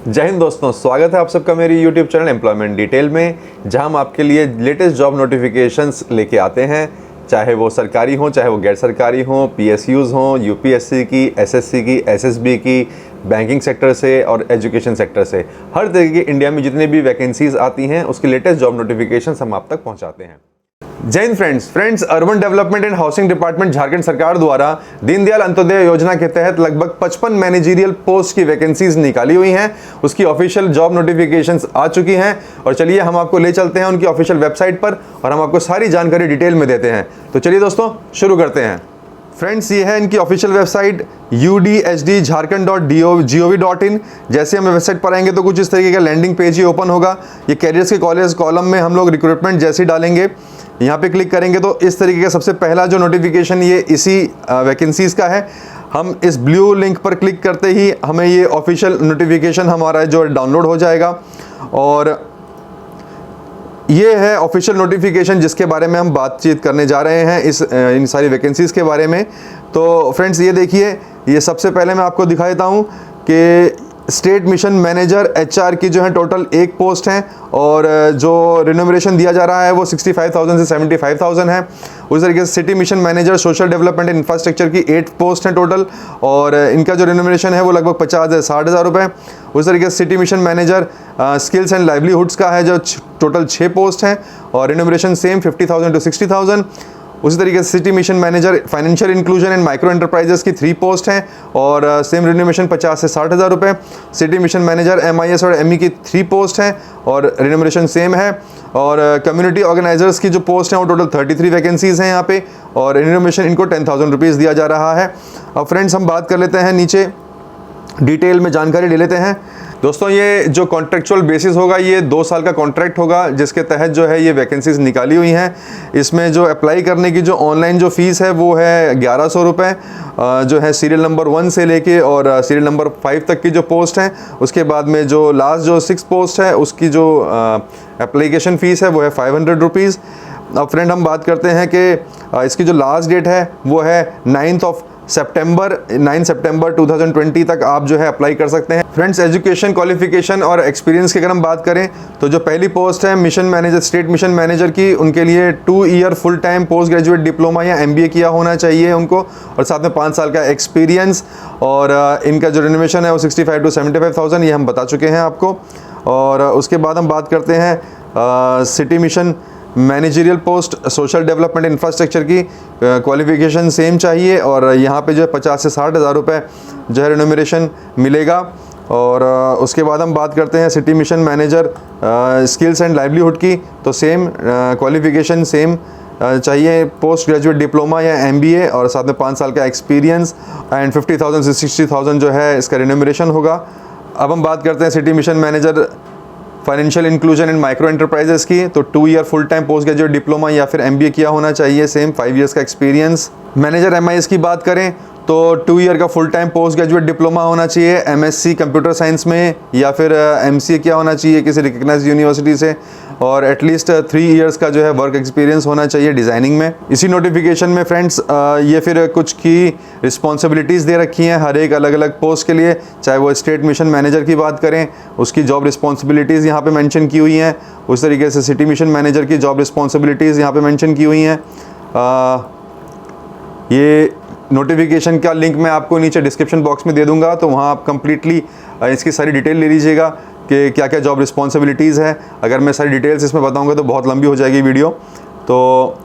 जय हिंद दोस्तों, स्वागत है आप सबका मेरी यूट्यूब चैनल एम्प्लॉयमेंट डिटेल में, जहां हम आपके लिए लेटेस्ट जॉब नोटिफिकेशंस लेके आते हैं। चाहे वो सरकारी हो, चाहे वो गैर सरकारी हो, पीएसयूज हो, यूपीएससी की, एसएससी की, एसएसबी की, बैंकिंग सेक्टर से और एजुकेशन सेक्टर से, हर तरीके की इंडिया में जितनी भी वैकेंसीज आती हैं उसकी लेटेस्ट जॉब नोटिफिकेशंस हम आप तक पहुंचाते हैं। जय Hind friends, urban development and housing department Jharkhand सरकार द्वारा दीनदयाल अंत्योदय योजना के तहत लगभग 55 मैनेजरियल पोस्ट की वैकेंसीज निकाली हुई हैं। उसकी ऑफिशियल जॉब नोटिफिकेशंस आ चुकी हैं और चलिए हम आपको ले चलते हैं उनकी ऑफिशियल वेबसाइट पर और हम आपको सारी जानकारी डिटेल में देते हैं। तो चलिए दोस्तों शुरू करते हैं। फ्रेंड्स, ये है इनकी ऑफिशियल वेबसाइट udsd.jharkhand.gov.in। जैसे हम वेबसाइट पर आएंगे तो कुछ इस तरीके का लैंडिंग पेज ही ओपन होगा। ये कैरियर्स के कॉलेज कॉलम में हम लोग रिक्रूटमेंट जैसे डालेंगे, यहाँ पे क्लिक करेंगे तो इस तरीके का सबसे पहला जो नोटिफिकेशन ये इसी वैकेंसीज का है। हम इस ब्लू लिंक पर क्लिक करते ही हमें ये ऑफिशियल नोटिफिकेशन हमारा जो डाउनलोड हो जाएगा और ये है ऑफिशियल नोटिफिकेशन जिसके बारे में हम बातचीत करने जा रहे हैं इन सारी वैकेंसीज के बारे में। तो फ्रेंड्स, ये देखिए, ये सबसे पहले मैं आपको दिखा देता हूँ कि स्टेट मिशन मैनेजर एचआर की जो है टोटल एक पोस्ट है और जो रिन्यूमरेशन दिया जा रहा है वो 65,000 से 75,000 है। उस तरीके से city mission manager social development and infrastructure की 8 पोस्ट हैं टोटल और इनका जो रिन्यूमरेशन है वो लगभग 50,000 से 60,000 रुपये। उस तरीके से city mission manager skills and livelihoods का है जो टोटल 6 पोस्ट हैं और रिन्यूमरेशन सेम 50,000 टू 60,000। उसी तरीके से city mission manager financial inclusion and micro enterprises की 3 पोस्ट हैं और सेम रिन्यूमरेशन 50 से 60,000 रुपये। सिटी मिशन मैनेजर MIS और ME की 3 पोस्ट हैं और रिन्यूमरेशन सेम है। और कम्युनिटी ऑर्गेनाइजर्स की जो पोस्ट हैं वो टोटल 33 वैकेंसीज हैं यहाँ पे और रिन्यूमरेशन इनको 10,000 रुपीज़ दिया जा रहा है। अब फ्रेंड्स, हम बात कर लेते हैं नीचे डिटेल में जानकारी ले लेते हैं। दोस्तों, ये जो कॉन्ट्रेक्चुअल बेसिस होगा ये 2 साल का कॉन्ट्रैक्ट होगा जिसके तहत जो है ये वैकेंसीज निकाली हुई हैं। इसमें जो अप्लाई करने की जो ऑनलाइन जो फ़ीस है वो है 1100 रुपये जो है सीरियल नंबर 1 से लेके और सीरियल नंबर 5 तक की जो पोस्ट हैं। उसके बाद में जो लास्ट जो 6 पोस्ट है उसकी जो एप्लीकेशन फ़ीस है वो है 500 रुपीज़। अब फ्रेंड, हम बात करते हैं कि इसकी जो लास्ट डेट है वो है 9 सितंबर 2020 तक आप जो है अप्लाई कर सकते हैं। फ्रेंड्स, एजुकेशन क्वालिफिकेशन और एक्सपीरियंस की अगर हम बात करें तो जो पहली पोस्ट है mission manager state mission manager की, उनके लिए 2 year full time post graduate diploma या MBA किया होना चाहिए उनको और साथ में 5 साल का एक्सपीरियंस और इनका जो रिन्यूमरेशन है वो 65 टू 75,000 ये हम बता चुके हैं आपको। और उसके बाद हम बात करते हैं city mission managerial post social development infrastructure की क्वालिफिकेशन सेम चाहिए और यहाँ पे जो है 50 से 60,000 रुपये जो है रिन्यूमरेशन मिलेगा। और उसके बाद हम बात करते हैं city mission manager skills and livelihood की, तो सेम क्वालिफिकेशन सेम चाहिए, पोस्ट ग्रेजुएट डिप्लोमा या MBA और साथ में 5 साल का एक्सपीरियंस एंड 50,000 से 60,000 जो है इसका रिन्यूमरेशन होगा। अब हम बात करते हैं city mission manager financial inclusion and micro enterprises की, तो 2 year full time post graduate diploma या फिर MBA किया होना चाहिए, सेम 5 ईयर्स का एक्सपीरियंस। मैनेजर MIS की बात करें तो 2 ईयर का full time post graduate diploma होना चाहिए MSc कंप्यूटर साइंस में या फिर MCA किया होना चाहिए किसी रिकग्नाइज्ड यूनिवर्सिटी से और एटलीस्ट 3 ईयर्स का जो है वर्क एक्सपीरियंस होना चाहिए डिज़ाइनिंग में। इसी नोटिफिकेशन में फ्रेंड्स ये फिर कुछ की रिस्पॉन्सिबिलिटीज़ दे रखी हैं हर एक अलग अलग पोस्ट के लिए। चाहे वो स्टेट मिशन मैनेजर की बात करें, उसकी जॉब रिस्पॉन्सिबिलिटीज़ यहाँ पे मेंशन की हुई हैं। उस तरीके से सिटी मिशन मैनेजर की जॉब रिस्पॉन्सिबिलिटीज़ यहाँ पे मेंशन की हुई हैं। ये नोटिफिकेशन का लिंक मैं आपको नीचे डिस्क्रिप्शन बॉक्स में दे दूंगा, तो वहाँ आप कंप्लीटली इसकी सारी डिटेल ले लीजिएगा कि क्या क्या जॉब रिस्पॉन्सिबिलिटीज़ है। अगर मैं सारी डिटेल्स इसमें बताऊंगा तो बहुत लंबी हो जाएगी वीडियो। तो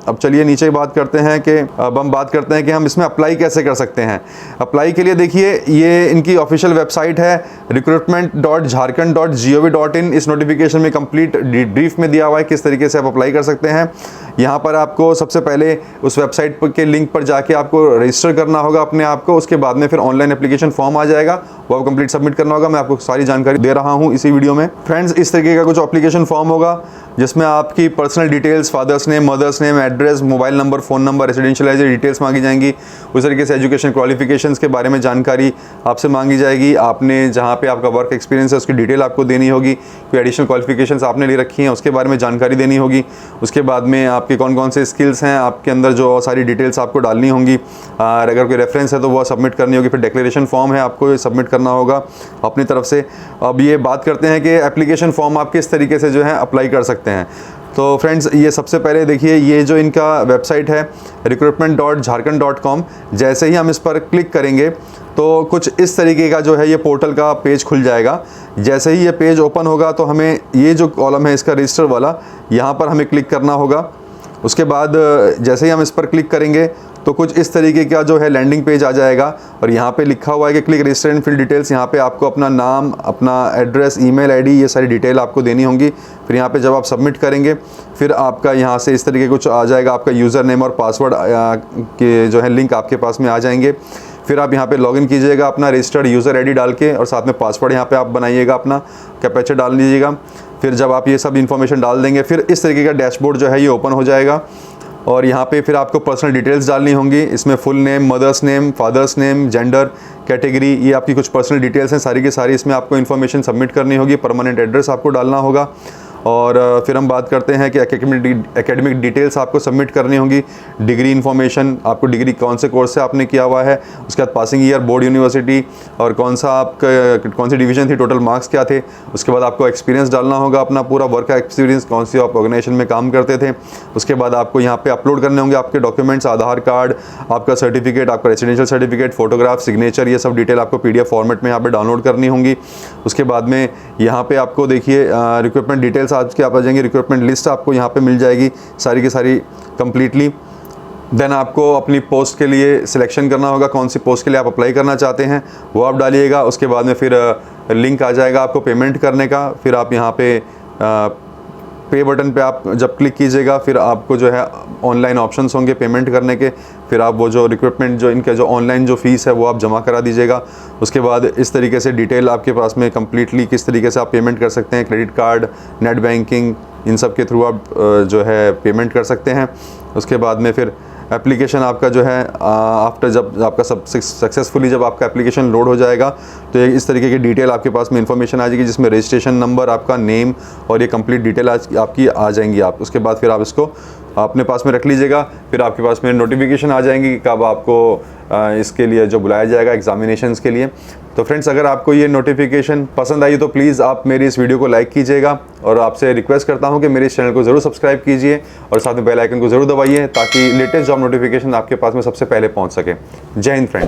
अब चलिए नीचे बात करते हैं कि अब हम बात करते हैं कि हम इसमें अप्लाई कैसे कर सकते हैं। अप्लाई के लिए देखिए, ये इनकी ऑफिशियल वेबसाइट है recruitment.jharkhand.gov.in। इस नोटिफिकेशन में कंप्लीट ब्रीफ में दिया हुआ है किस तरीके से आप अप्लाई कर सकते हैं। यहाँ पर आपको सबसे पहले उस वेबसाइट के लिंक पर जाके आपको रजिस्टर करना होगा अपने आप को। उसके बाद में फिर ऑनलाइन एप्लीकेशन फॉर्म आ जाएगा, वो आप कंप्लीट सबमिट करना होगा। मैं आपको सारी जानकारी दे रहा हूँ इसी वीडियो में। फ्रेंड्स, इस तरीके का कुछ एप्लीकेशन फॉर्म होगा जिसमें आपकी personal details, father's name, mother's name, address, mobile number, phone number, residential details मांगी जाएंगी। उस तरीके से एजुकेशन क्वालिफिकेशंस के बारे में जानकारी आपसे मांगी जाएगी। आपने जहाँ पे आपका वर्क एक्सपीरियंस है उसकी डिटेल आपको देनी होगी। कोई एडिशनल क्वालिफिकेशंस आपने ले रखी हैं उसके बारे में जानकारी देनी होगी। उसके बाद में आपके कौन कौन से स्किल्स हैं आपके अंदर, जो सारी डिटेल्स आपको डालनी होंगी। और अगर कोई रेफरेंस है तो वो सबमिट करनी होगी। फिर डिक्लेरेशन फॉर्म है, आपको सबमिट करना होगा अपनी तरफ से। अब ये बात करते हैं कि एप्लीकेशन फॉर्म आप किस तरीके से जो है अप्लाई कर सकते हैं। तो फ्रेंड्स ये सबसे पहले देखिए, ये जो इनका वेबसाइट है recruitment.jharkhand.com, जैसे ही हम इस पर क्लिक करेंगे तो कुछ इस तरीके का जो है ये पोर्टल का पेज खुल जाएगा। जैसे ही ये पेज ओपन होगा तो हमें ये जो कॉलम है इसका रजिस्टर वाला, यहाँ पर हमें क्लिक करना होगा। उसके बाद जैसे ही हम इस पर क्लिक करेंगे तो कुछ इस तरीके का जो है लैंडिंग पेज आ जाएगा और यहाँ पे लिखा हुआ है कि click register and fill details. यहाँ पे आपको अपना नाम, अपना एड्रेस, ईमेल आईडी, ये सारी डिटेल आपको देनी होंगी। फिर यहाँ पे जब आप सबमिट करेंगे फिर आपका यहाँ से इस तरीके कुछ आ जाएगा, आपका यूज़र नेम और पासवर्ड के जो है लिंक आपके पास में आ जाएंगे। फिर आप यहाँ पे लॉगिन कीजिएगा अपना रजिस्टर्ड यूज़र आईडी डाल के और साथ में पासवर्ड यहाँ पे आप बनाइएगा, अपना कैप्चा डाल लीजिएगा। फिर जब आप ये सब इन्फॉर्मेशन डाल देंगे फिर इस तरीके का डैशबोर्ड जो है ये ओपन हो जाएगा और यहाँ पे फिर आपको पर्सनल डिटेल्स डालनी होंगी। इसमें full name, mother's name, father's name, gender, category, ये आपकी कुछ पर्सनल डिटेल्स हैं सारी की सारी, इसमें आपको इन्फॉर्मेशन सबमिट करनी होगी। परमानेंट एड्रेस आपको डालना होगा और फिर हम बात करते हैं कि एकेडमिक डिटेल्स आपको सबमिट करनी होगी। डिग्री इन्फॉर्मेशन, आपको डिग्री कौन से कोर्स से आपने किया हुआ है, उसके बाद पासिंग ईयर, बोर्ड, यूनिवर्सिटी और कौन सी डिवीज़न थी, टोटल मार्क्स क्या थे। उसके बाद आपको एक्सपीरियंस डालना होगा, अपना पूरा वर्क का एक्सपीरियंस, कौन सी आप ऑर्गेनाइजेशन में काम करते थे। उसके बाद आपको यहाँ पे अपलोड करने होंगे आपके डॉक्यूमेंट्स, आधार कार्ड, आपका सर्टिफिकेट, आपका रेजिडेंशियल सर्टिफिकेट, फोटोग्राफ, सिग्नेचर, ये सब डिटेल आपको PDF फॉर्मेट में यहाँ पे डाउनलोड करनी होंगी। उसके बाद में यहाँ पे आपको देखिए रिक्रूटमेंट डिटेल्स आपके आप आ जाएंगे, रिक्रूटमेंट लिस्ट आपको यहाँ पे मिल जाएगी सारी की सारी कंप्लीटली। देन आपको अपनी पोस्ट के लिए सिलेक्शन करना होगा, कौन सी पोस्ट के लिए आप अप्लाई करना चाहते हैं वो आप डालिएगा। उसके बाद में फिर लिंक आ जाएगा आपको पेमेंट करने का। फिर आप यहाँ पे पे बटन पे आप जब क्लिक कीजिएगा फिर आपको जो है ऑनलाइन ऑप्शंस होंगे पेमेंट करने के। फिर आप वो जो रिक्रूटमेंट जो इनका जो ऑनलाइन जो फ़ीस है वो आप जमा करा दीजिएगा। उसके बाद इस तरीके से डिटेल आपके पास में कम्प्लीटली किस तरीके से आप पेमेंट कर सकते हैं, क्रेडिट कार्ड, नेट बैंकिंग, इन सब के थ्रू आप जो है पेमेंट कर सकते हैं। उसके बाद में फिर एप्लीकेशन आपका जो है आफ्टर जब आपका सब सक्सेसफुली जब आपका एप्लीकेशन लोड हो जाएगा तो इस तरीके की डिटेल आपके पास में इन्फॉर्मेशन आ जाएगी, जिसमें रजिस्ट्रेशन नंबर, आपका नेम और ये कंप्लीट डिटेल आपकी आ जाएंगी। आप उसके बाद फिर आप इसको अपने पास में रख लीजिएगा। फिर आपके पास में नोटिफिकेशन आ जाएंगी कि कब आपको इसके लिए जो बुलाया जाएगा एग्जामिनेशंस के लिए। तो फ्रेंड्स अगर आपको ये नोटिफिकेशन पसंद आई तो प्लीज़ आप मेरी इस वीडियो को लाइक कीजिएगा और आपसे रिक्वेस्ट करता हूँ कि मेरे इस चैनल को ज़रूर सब्सक्राइब कीजिए और साथ में बेल आइकन को ज़रूर दबाइए ताकि लेटेस्ट जॉब नोटिफिकेशन आपके पास में सबसे पहले पहुँच सके। जय हिंद फ्रेंड्स।